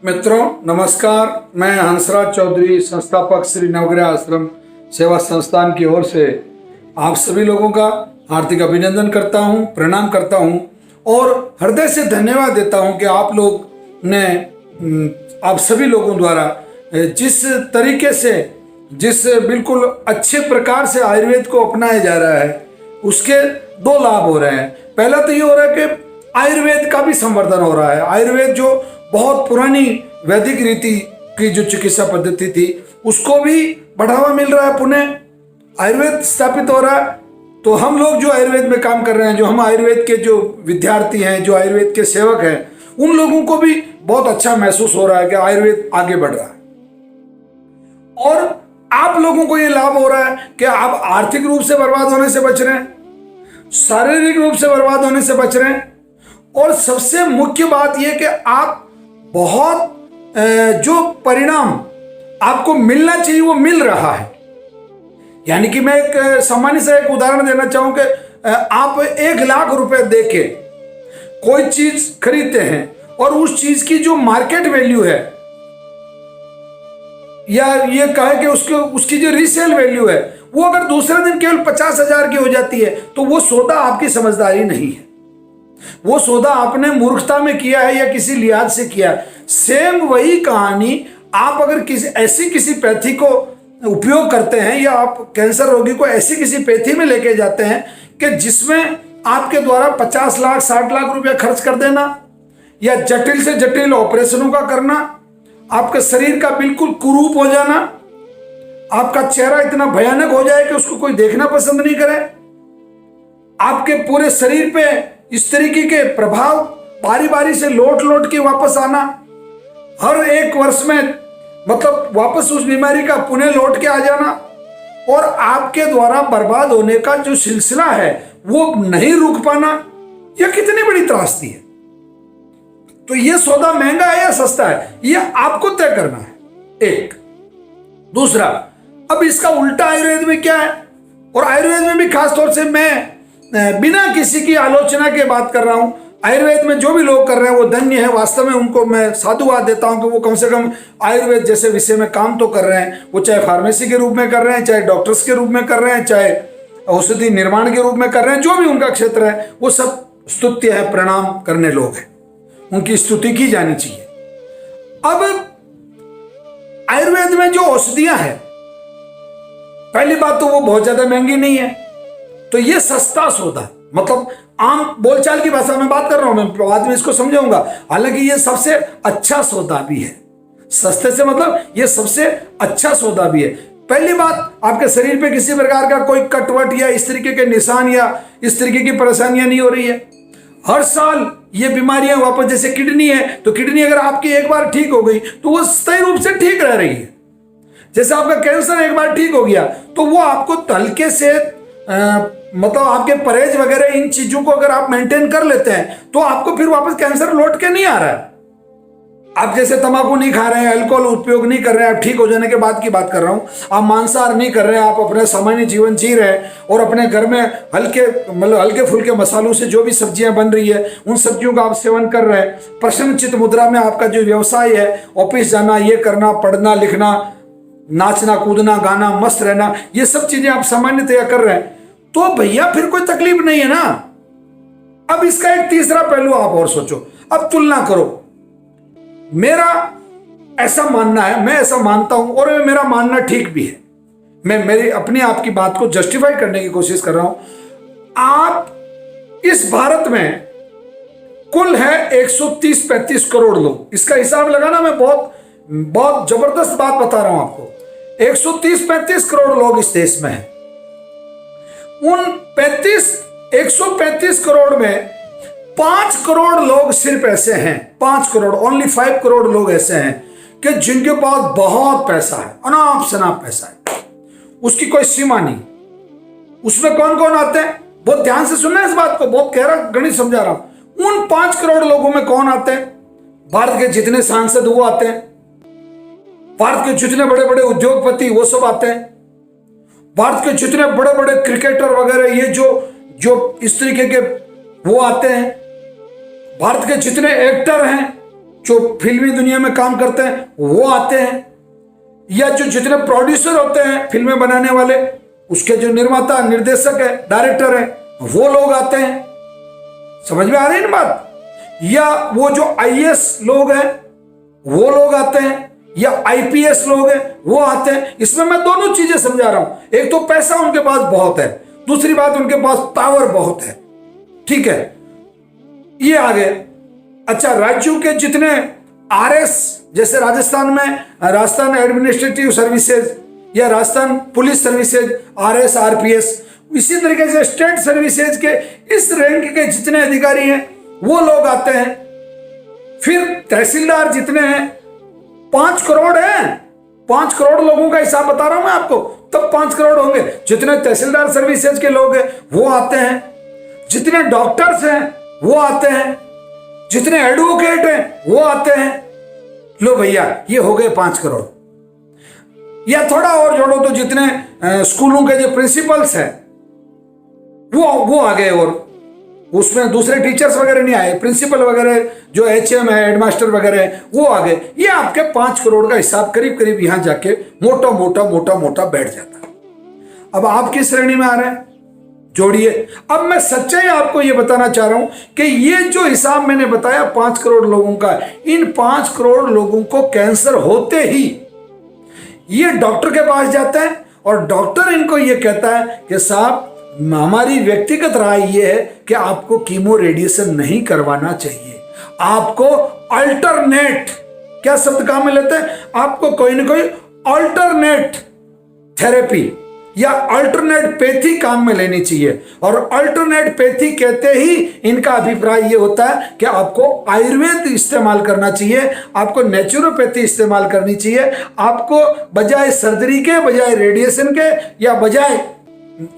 मित्रों नमस्कार। मैं हंसराज चौधरी, संस्थापक श्री नवग्रह आश्रम सेवा संस्थान की ओर से आप सभी लोगों का हार्दिक अभिनंदन करता हूं, प्रणाम करता हूं और हृदय से धन्यवाद देता हूं कि आप लोग ने आप सभी लोगों द्वारा जिस तरीके से जिस बिल्कुल अच्छे प्रकार से आयुर्वेद को अपनाया जा रहा है उसके दो लाभ हो रहे हैं। पहला तो ये हो रहा है कि आयुर्वेद का भी संवर्धन हो रहा है। आयुर्वेद जो बहुत पुरानी वैदिक रीति की जो चिकित्सा पद्धति थी उसको भी बढ़ावा मिल रहा है, पुनः आयुर्वेद स्थापित हो रहा है। तो हम लोग जो आयुर्वेद में काम कर रहे हैं, जो हम आयुर्वेद के जो विद्यार्थी हैं, जो आयुर्वेद के सेवक हैं, उन लोगों को भी बहुत अच्छा महसूस हो रहा है कि आयुर्वेद आगे बढ़ रहा है। और आप लोगों को ये लाभ हो रहा है कि आप आर्थिक रूप से बर्बाद होने से बच रहे हैं, शारीरिक रूप से बर्बाद होने से बच रहे हैं, और सबसे मुख्य बात यह कि आप बहुत जो परिणाम आपको मिलना चाहिए वो मिल रहा है। यानी कि मैं एक सामान्य सा एक उदाहरण देना चाहूं कि आप 1,00,000 रुपए देके कोई चीज खरीदते हैं और उस चीज की जो मार्केट वैल्यू है या ये कहे कि उसकी जो रीसेल वैल्यू है वो अगर दूसरे दिन केवल 50,000 की हो जाती है तो वो सौदा आपकी समझदारी नहीं है, वो सौदा आपने मूर्खता में किया है या किसी लिहाज से किया है। सेम वही कहानी आप अगर किसी पैथी को उपयोग करते हैं या आप कैंसर रोगी को ऐसी किसी पैथी में लेके जाते हैं कि जिसमें आपके द्वारा 50 लाख 60 लाख रुपया खर्च कर देना या जटिल से जटिल ऑपरेशनों का करना, आपके शरीर का बिल्कुल कुरूप हो जाना, आपका चेहरा इतना भयानक हो जाए कि उसको कोई देखना पसंद नहीं करे, आपके पूरे शरीर पे इस तरीके के प्रभाव बारी बारी से लौट के वापस आना, हर एक वर्ष में मतलब वापस उस बीमारी का पुनः लौट के आ जाना, और आपके द्वारा बर्बाद होने का जो सिलसिला है वो नहीं रुक पाना, यह कितनी बड़ी त्रासदी है। तो यह सौदा महंगा है या सस्ता है, यह आपको तय करना है। एक दूसरा, अब इसका उल्टा आयुर्वेद में क्या है, और आयुर्वेद में भी खासतौर से मैं बिना किसी की आलोचना के बात कर रहा हूं, आयुर्वेद में जो भी लोग कर रहे हैं वो धन्य है। वास्तव में उनको मैं साधुवाद देता हूं कि वो कम से कम आयुर्वेद जैसे विषय में काम तो कर रहे हैं। वो चाहे फार्मेसी के रूप में कर रहे हैं, चाहे डॉक्टर्स के रूप में कर रहे हैं, चाहे औषधि निर्माण के रूप में कर रहे हैं, जो भी उनका क्षेत्र है वो सब स्तुत्य है, प्रणाम करने लोग हैं, उनकी स्तुति की जानी चाहिए। अब आयुर्वेद में जो औषधियां हैं, पहली बात तो वो बहुत ज्यादा महंगी नहीं है, तो ये सस्ता सौदा, मतलब आम बोलचाल की भाषा में बात कर रहा हूं, मैं बाद में इसको समझाऊंगा। हालांकि ये सबसे अच्छा सौदा भी है, सस्ते से मतलब ये सबसे अच्छा सौदा भी है। पहली बात, आपके शरीर पे किसी प्रकार का कोई कटवट या इस तरीके के निशान या इस तरीके की परेशानियां नहीं हो रही है। हर साल ये बीमारियां वापस, जैसे किडनी है तो किडनी अगर आपकी एक बार ठीक हो गई तो वो स्थायी रूप से ठीक रह रही है। जैसे आपका कैंसर एक बार ठीक हो गया तो वो आपको हल्के से मतलब आपके परहेज वगैरह इन चीजों को अगर आप मेंटेन कर लेते हैं तो आपको फिर वापस कैंसर लौट के नहीं आ रहा है। आप जैसे तंबाकू नहीं खा रहे हैं, अल्कोहल उपयोग नहीं कर रहे हैं, आप ठीक हो जाने के बाद की बात कर रहा हूं, आप मांसाहार नहीं कर रहे हैं, आप अपना सामान्य जीवन जी रहे हैं और अपने घर में हल्के फुल्के मसालों से जो भी सब्जियां बन रही है उन सब्जियों का आप सेवन कर रहे हैं, प्रसन्नचित मुद्रा में आपका जो व्यवसाय है, ऑफिस जाना, ये करना, पढ़ना लिखना, नाचना कूदना, गाना, मस्त रहना, ये सब चीजें आप सामान्यतया कर रहे हैं, तो भैया फिर कोई तकलीफ नहीं है ना। अब इसका एक तीसरा पहलू आप और सोचो, अब तुलना करो। मेरा ऐसा मानना है, मैं ऐसा मानता हूं और मेरा मानना ठीक भी है, मैं मेरी अपने आप की बात को जस्टिफाई करने की कोशिश कर रहा हूं। आप इस भारत में कुल है 130-35 करोड़ लोग, इसका हिसाब लगाना, मैं बहुत जबरदस्त बात बता रहा हूं आपको। 130-35 करोड़ लोग इस देश में हैं। उन 135 करोड़ में 5 करोड़ लोग सिर्फ ऐसे हैं, 5 करोड़, ओनली 5 करोड़ लोग ऐसे हैं कि जिनके पास बहुत पैसा है, अनाप शनाप पैसा है, उसकी कोई सीमा नहीं। उसमें कौन कौन आते हैं, बहुत ध्यान से सुनना इस बात को, बहुत गहरा गणित समझा रहा हूं। उन 5 करोड़ लोगों में कौन आते हैं, भारत के जितने सांसद वो आते हैं, भारत के जितने बड़े बड़े उद्योगपति वो सब आते हैं, भारत के जितने बड़े बड़े क्रिकेटर वगैरह ये जो इस तरीके के वो आते हैं, भारत के जितने एक्टर हैं जो फिल्मी दुनिया में काम करते हैं वो आते हैं, या जो जितने प्रोड्यूसर होते हैं फिल्में बनाने वाले, उसके जो निर्माता निर्देशक है डायरेक्टर है वो लोग आते हैं। समझ में आ रही है ना बात? या वो जो आईएएस लोग हैं वो लोग आते हैं, या आईपीएस लोग हैं वो आते हैं। इसमें मैं दोनों चीजें समझा रहा हूं। एक तो पैसा उनके पास बहुत है, दूसरी बात उनके पास पावर बहुत है। ठीक है, ये आगे। अच्छा, राज्यों के जितने आरएस, जैसे राजस्थान में राजस्थान एडमिनिस्ट्रेटिव सर्विसेज या Rajasthan police services, RS RPS, इसी तरीके से स्टेट सर्विसेज के इस रैंक के जितने अधिकारी हैं वो लोग आते हैं। फिर तहसीलदार जितने हैं, 5 करोड़ हैं, 5 करोड़ लोगों का हिसाब बता रहा हूं मैं आपको, तब 5 करोड़ होंगे। जितने तहसीलदार सर्विसेज के लोग हैं वो आते हैं, जितने डॉक्टर्स हैं वो आते हैं, जितने एडवोकेट हैं वो आते हैं। लो भैया, ये हो गए 5 करोड़। या थोड़ा और जोड़ो तो जितने स्कूलों के जो प्रिंसिपल्स हैं वो आ गए, और उसमें दूसरे टीचर्स वगैरह नहीं आए, प्रिंसिपल वगैरह जो एचएम है, हेडमास्टर वगैरह है वो आ गए। ये आपके 5 करोड़ का हिसाब करीब करीब यहां जाके मोटा मोटा बैठ जाता है। अब आप किस श्रेणी में आ रहे हैं, जोड़िए। अब मैं सच्चाई आपको ये बताना चाह रहा हूं कि ये जो हिसाब मैंने बताया 5 करोड़ लोगों का, इन 5 करोड़ लोगों को कैंसर होते ही ये डॉक्टर के पास जाते हैं, और डॉक्टर इनको ये कहता है कि साहब, हमारी व्यक्तिगत राय यह है कि आपको कीमो रेडिएशन नहीं करवाना चाहिए, आपको अल्टरनेट, क्या शब्द काम में लेते हैं, आपको कोई ना कोई अल्टरनेट थेरेपी या अल्टरनेट पैथी काम में लेनी चाहिए। और अल्टरनेट पैथी कहते ही इनका अभिप्राय ये होता है कि आपको आयुर्वेद इस्तेमाल करना चाहिए, आपको नेचुरोपैथी इस्तेमाल करनी चाहिए, आपको बजाय सर्जरी के, बजाय रेडिएशन के, या बजाय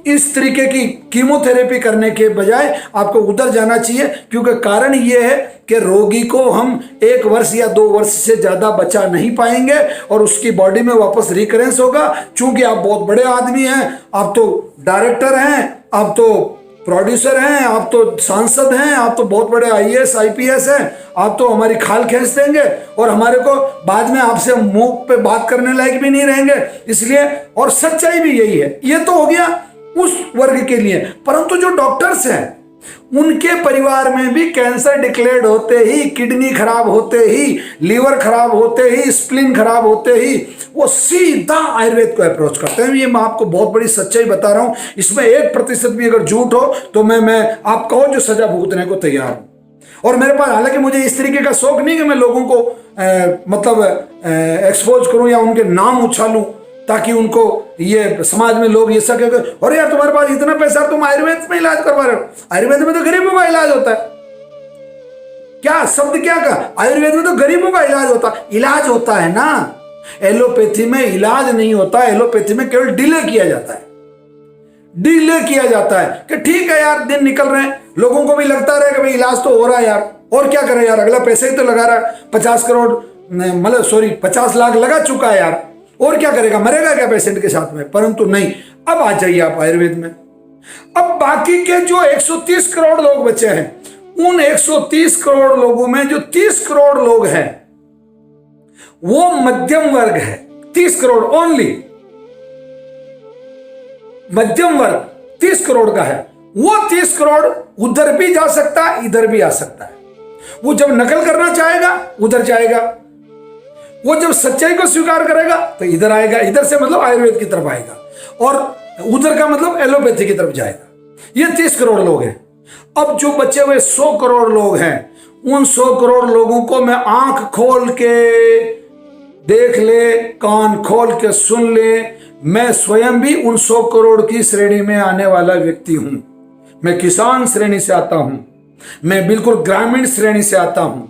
इस तरीके की कीमोथेरेपी करने के बजाय आपको उधर जाना चाहिए। क्योंकि कारण यह है कि रोगी को हम 1 वर्ष या 2 वर्ष से ज्यादा बचा नहीं पाएंगे, और उसकी बॉडी में वापस रिकरेंस होगा। चूंकि आप बहुत बड़े आदमी हैं, आप तो डायरेक्टर हैं, आप तो प्रोड्यूसर हैं, आप तो सांसद हैं, आप तो बहुत बड़े आईएएस आईपीएस हैं, आप तो हमारी खाल खींच देंगे और हमारे को बाद में आपसे मुंह पे बात करने लायक भी नहीं रहेंगे। इसलिए, और सच्चाई भी यही है। ये तो हो गया उस वर्ग के लिए। परंतु जो डॉक्टर्स हैं उनके परिवार में भी कैंसर डिक्लेयर्ड होते ही, किडनी खराब होते ही, लीवर खराब होते ही, स्प्लीन खराब होते ही वो सीधा आयुर्वेद को अप्रोच करते हैं। ये मैं आपको बहुत बड़ी सच्चाई बता रहा हूं। इसमें 1% भी अगर झूठ हो तो मैं आप कहो जो सजा भुगतने को तैयार हूं। और मेरे पास, हालांकि मुझे इस तरीके का शौक नहीं कि मैं लोगों को एक्सपोज करूं या उनके नाम उछालूं, ताकि उनको ये समाज में लोग ये सके, और यार तुम्हारे पास इतना पैसा, तुम आयुर्वेद में इलाज करवा रहे हो। आयुर्वेद में तो गरीबों का इलाज होता है। क्या शब्द क्या कहा, आयुर्वेद में तो गरीबों का इलाज होता है ना। एलोपैथी में इलाज नहीं होता, एलोपैथी में केवल डिले किया जाता है। डिले किया जाता है कि ठीक है यार, दिन निकल रहे हैं, लोगों को भी लगता रहे कि भाई इलाज तो हो रहा है यार, और क्या करें यार, अगला पैसे ही तो लगा रहा है, 50 लाख लगा चुका है यार, और क्या करेगा, मरेगा क्या पेशेंट के साथ में। परंतु नहीं, अब आ जाइए आप आयुर्वेद में। अब बाकी के जो 130 करोड़ लोग बचे हैं, उन 130 करोड़ लोगों में जो 30 करोड़ लोग हैं वो मध्यम वर्ग है। 30 करोड़ ओनली मध्यम वर्ग 30 करोड़ का है। वो 30 करोड़ उधर भी जा सकता है, इधर भी आ सकता है। वो जब नकल करना चाहेगा उधर जाएगा, वो जब सच्चाई को स्वीकार करेगा तो इधर आएगा। इधर से मतलब आयुर्वेद की तरफ आएगा, और उधर का मतलब एलोपैथी की तरफ जाएगा। ये 30 करोड़ लोग हैं। अब जो बचे हुए 100 करोड़ लोग हैं, उन 100 करोड़ लोगों को मैं आंख खोल के देख ले, कान खोल के सुन ले, मैं स्वयं भी उन 100 करोड़ की श्रेणी में आने वाला व्यक्ति हूं। मैं किसान श्रेणी से आता हूं, मैं बिल्कुल ग्रामीण श्रेणी से आता हूं।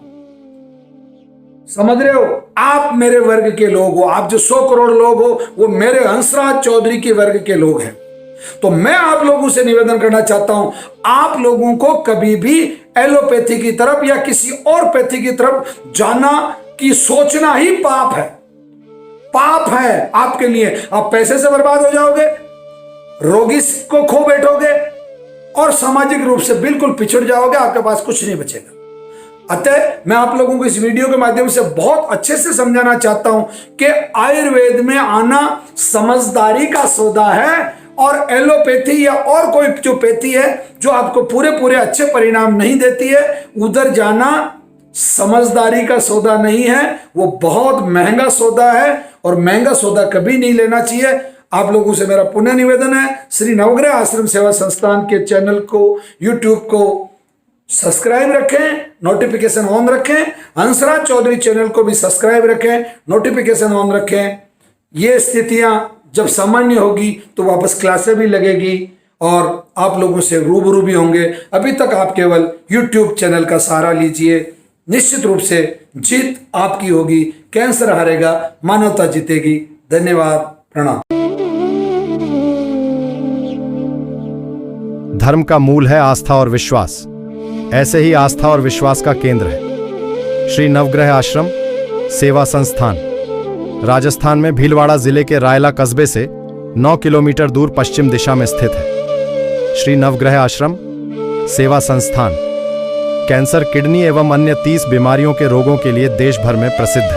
समझ रहे हो? आप मेरे वर्ग के लोग हो, आप जो 100 करोड़ लोग हो वो मेरे हंसराज चौधरी के वर्ग के लोग हैं। तो मैं आप लोगों से निवेदन करना चाहता हूं, आप लोगों को कभी भी एलोपैथी की तरफ या किसी और पैथी की तरफ जाना की सोचना ही पाप है। पाप है आपके लिए। आप पैसे से बर्बाद हो जाओगे, रोगी को खो बैठोगे, और सामाजिक रूप से बिल्कुल पिछड़ जाओगे, आपके पास कुछ नहीं बचेगा। अतः मैं आप लोगों को इस वीडियो के माध्यम से बहुत अच्छे से समझाना चाहता हूं कि आयुर्वेद में आना समझदारी का सौदा है, और एलोपैथी या और कोई जो पैथी है जो आपको पूरे पूरे अच्छे परिणाम नहीं देती है, उधर जाना समझदारी का सौदा नहीं है, वो बहुत महंगा सौदा है, और महंगा सौदा कभी नहीं लेना चाहिए। आप लोगों से मेरा पुनः निवेदन है, श्री नवग्रह आश्रम सेवा संस्थान के चैनल को, यूट्यूब को सब्सक्राइब रखें, नोटिफिकेशन ऑन रखें। हंसराज चौधरी चैनल को भी सब्सक्राइब रखें, नोटिफिकेशन ऑन रखें। ये स्थितियां जब सामान्य होगी तो वापस क्लासें भी लगेगी और आप लोगों से रूबरू भी होंगे। अभी तक आप केवल यूट्यूब चैनल का सहारा लीजिए। निश्चित रूप से जीत आपकी होगी। कैंसर हारेगा, मानवता जीतेगी। धन्यवाद, प्रणाम। धर्म का मूल है आस्था और विश्वास। ऐसे ही आस्था और विश्वास का केंद्र है श्री नवग्रह आश्रम सेवा संस्थान। राजस्थान में भीलवाड़ा जिले के रायला कस्बे से 9 किलोमीटर दूर पश्चिम दिशा में स्थित है। श्री नवग्रह आश्रम सेवा संस्थान कैंसर, किडनी एवं अन्य 30 बीमारियों के रोगों के लिए देश भर में प्रसिद्ध है।